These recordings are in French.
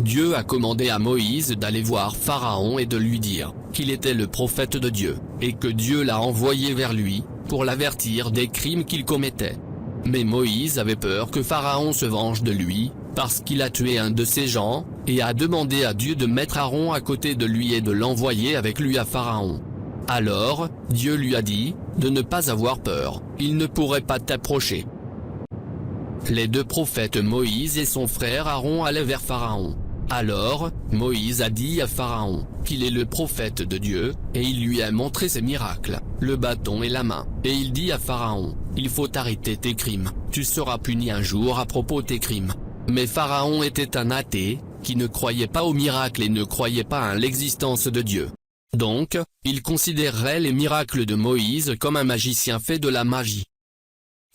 Dieu a commandé à Moïse d'aller voir Pharaon et de lui dire qu'il était le prophète de Dieu, et que Dieu l'a envoyé vers lui, pour l'avertir des crimes qu'il commettait. Mais Moïse avait peur que Pharaon se venge de lui, parce qu'il a tué un de ses gens, et a demandé à Dieu de mettre Aaron à côté de lui et de l'envoyer avec lui à Pharaon. Alors, Dieu lui a dit de ne pas avoir peur, il ne pourrait pas t'approcher. Les deux prophètes Moïse et son frère Aaron allaient vers Pharaon. Alors, Moïse a dit à Pharaon qu'il est le prophète de Dieu, et il lui a montré ses miracles, le bâton et la main, et il dit à Pharaon, il faut arrêter tes crimes, tu seras puni un jour à propos de tes crimes. Mais Pharaon était un athée, qui ne croyait pas aux miracles et ne croyait pas à l'existence de Dieu. Donc, il considérerait les miracles de Moïse comme un magicien fait de la magie.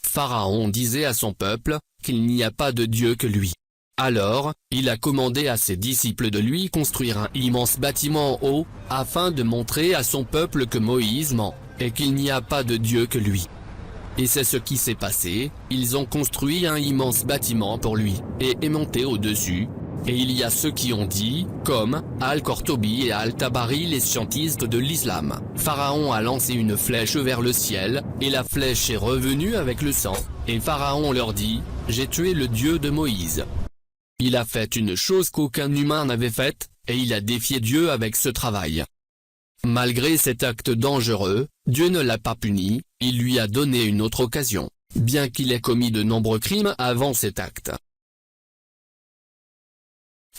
Pharaon disait à son peuple qu'il n'y a pas de Dieu que lui. Alors, il a commandé à ses disciples de lui construire un immense bâtiment haut, afin de montrer à son peuple que Moïse ment, et qu'il n'y a pas de Dieu que lui. Et c'est ce qui s'est passé, ils ont construit un immense bâtiment pour lui, et est monté au-dessus. Et il y a ceux qui ont dit, comme Al-Qurtubi et Al-Tabari, les scientistes de l'islam, Pharaon a lancé une flèche vers le ciel, et la flèche est revenue avec le sang, et Pharaon leur dit, j'ai tué le Dieu de Moïse. Il a fait une chose qu'aucun humain n'avait faite, et il a défié Dieu avec ce travail. Malgré cet acte dangereux, Dieu ne l'a pas puni, il lui a donné une autre occasion, bien qu'il ait commis de nombreux crimes avant cet acte.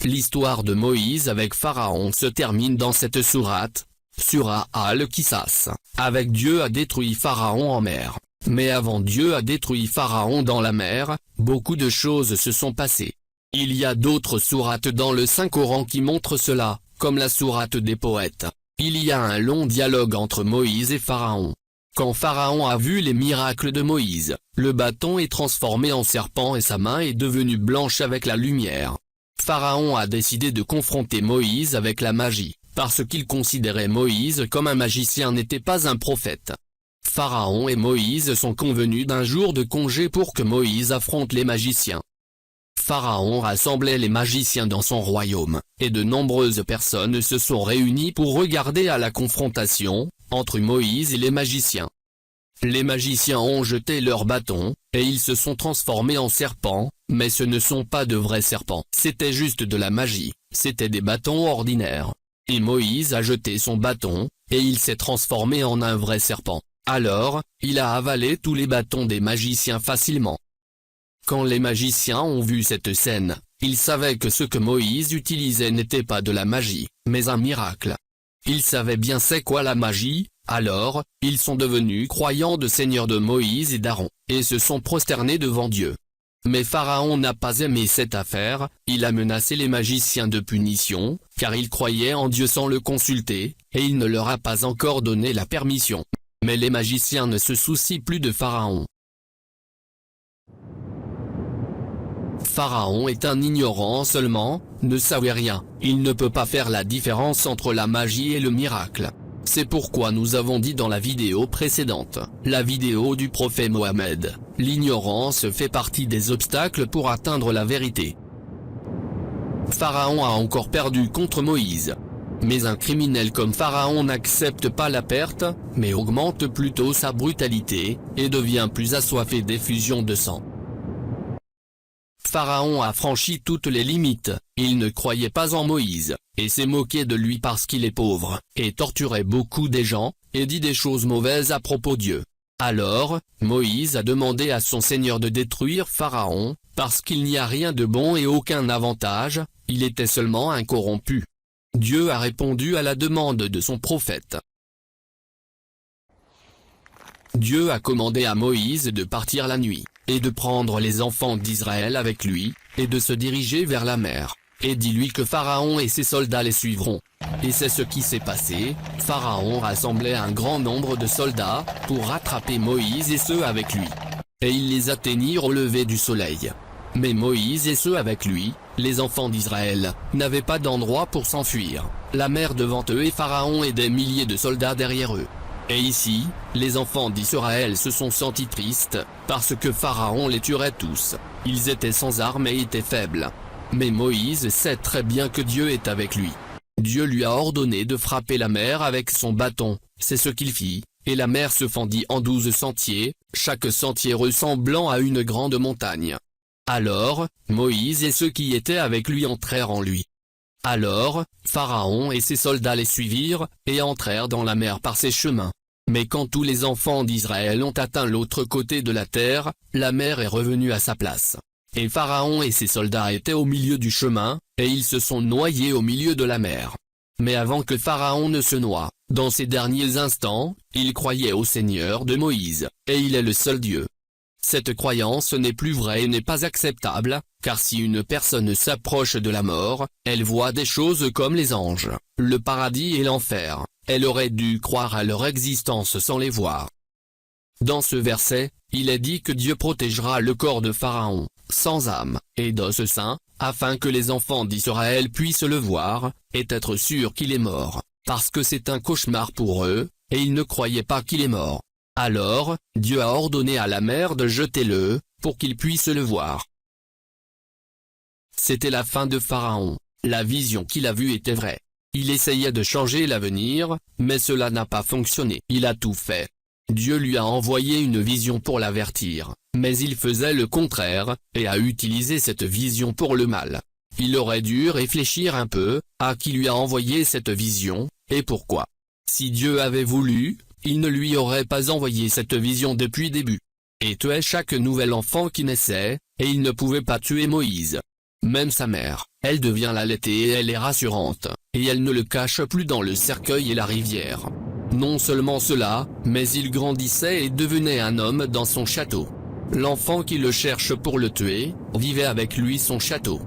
L'histoire de Moïse avec Pharaon se termine dans cette sourate, Sura Al-Qisas, avec Dieu a détruit Pharaon en mer. Mais avant Dieu a détruit Pharaon dans la mer, beaucoup de choses se sont passées. Il y a d'autres sourates dans le Saint-Coran qui montrent cela, comme la sourate des poètes. Il y a un long dialogue entre Moïse et Pharaon. Quand Pharaon a vu les miracles de Moïse, le bâton est transformé en serpent et sa main est devenue blanche avec la lumière. Pharaon a décidé de confronter Moïse avec la magie, parce qu'il considérait Moïse comme un magicien, n'était pas un prophète. Pharaon et Moïse sont convenus d'un jour de congé pour que Moïse affronte les magiciens. Pharaon rassemblait les magiciens dans son royaume, et de nombreuses personnes se sont réunies pour regarder à la confrontation entre Moïse et les magiciens. Les magiciens ont jeté leurs bâtons, et ils se sont transformés en serpents, mais ce ne sont pas de vrais serpents. C'était juste de la magie, c'était des bâtons ordinaires. Et Moïse a jeté son bâton, et il s'est transformé en un vrai serpent. Alors, il a avalé tous les bâtons des magiciens facilement. Quand les magiciens ont vu cette scène, ils savaient que ce que Moïse utilisait n'était pas de la magie, mais un miracle. Ils savaient bien c'est quoi la magie, alors, ils sont devenus croyants de Seigneur de Moïse et d'Aaron, et se sont prosternés devant Dieu. Mais Pharaon n'a pas aimé cette affaire, il a menacé les magiciens de punition, car ils croyaient en Dieu sans le consulter, et il ne leur a pas encore donné la permission. Mais les magiciens ne se soucient plus de Pharaon. Pharaon est un ignorant seulement, ne savait rien, il ne peut pas faire la différence entre la magie et le miracle. C'est pourquoi nous avons dit dans la vidéo précédente, la vidéo du prophète Mohammed, l'ignorance fait partie des obstacles pour atteindre la vérité. Pharaon a encore perdu contre Moïse. Mais un criminel comme Pharaon n'accepte pas la perte, mais augmente plutôt sa brutalité, et devient plus assoiffé d'effusion de sang. Pharaon a franchi toutes les limites, il ne croyait pas en Moïse, et s'est moqué de lui parce qu'il est pauvre, et torturait beaucoup des gens, et dit des choses mauvaises à propos de Dieu. Alors, Moïse a demandé à son Seigneur de détruire Pharaon, parce qu'il n'y a rien de bon et aucun avantage, il était seulement un corrompu. Dieu a répondu à la demande de son prophète. Dieu a commandé à Moïse de partir la nuit, et de prendre les enfants d'Israël avec lui, et de se diriger vers la mer, et dis-lui que Pharaon et ses soldats les suivront. Et c'est ce qui s'est passé, Pharaon rassemblait un grand nombre de soldats, pour rattraper Moïse et ceux avec lui. Et il les atteignirent au lever du soleil. Mais Moïse et ceux avec lui, les enfants d'Israël, n'avaient pas d'endroit pour s'enfuir, la mer devant eux et Pharaon et des milliers de soldats derrière eux. Et ici, les enfants d'Israël se sont sentis tristes, parce que Pharaon les tuerait tous, ils étaient sans armes et étaient faibles. Mais Moïse sait très bien que Dieu est avec lui. Dieu lui a ordonné de frapper la mer avec son bâton, c'est ce qu'il fit, et la mer se fendit en 12 sentiers, chaque sentier ressemblant à une grande montagne. Alors, Moïse et ceux qui étaient avec lui entrèrent en lui. Alors, Pharaon et ses soldats les suivirent, et entrèrent dans la mer par ses chemins. Mais quand tous les enfants d'Israël ont atteint l'autre côté de la terre, la mer est revenue à sa place. Et Pharaon et ses soldats étaient au milieu du chemin, et ils se sont noyés au milieu de la mer. Mais avant que Pharaon ne se noie, dans ces derniers instants, il croyait au Seigneur de Moïse, et il est le seul Dieu. Cette croyance n'est plus vraie et n'est pas acceptable, car si une personne s'approche de la mort, elle voit des choses comme les anges, le paradis et l'enfer, elle aurait dû croire à leur existence sans les voir. Dans ce verset, il est dit que Dieu protégera le corps de Pharaon, sans âme, et d'os saints, afin que les enfants d'Israël puissent le voir, et être sûrs qu'il est mort, parce que c'est un cauchemar pour eux, et ils ne croyaient pas qu'il est mort. Alors, Dieu a ordonné à la mer de jeter-le, pour qu'il puisse le voir. C'était la fin de Pharaon. La vision qu'il a vue était vraie. Il essayait de changer l'avenir, mais cela n'a pas fonctionné. Il a tout fait. Dieu lui a envoyé une vision pour l'avertir, mais il faisait le contraire, et a utilisé cette vision pour le mal. Il aurait dû réfléchir un peu, à qui lui a envoyé cette vision, et pourquoi. Si Dieu avait voulu, il ne lui aurait pas envoyé cette vision depuis le début. Et tuait chaque nouvel enfant qui naissait, et il ne pouvait pas tuer Moïse. Même sa mère, elle devient l'allaitée et elle est rassurante, et elle ne le cache plus dans le cercueil et la rivière. Non seulement cela, mais il grandissait et devenait un homme dans son château. L'enfant qui le cherche pour le tuer, vivait avec lui son château.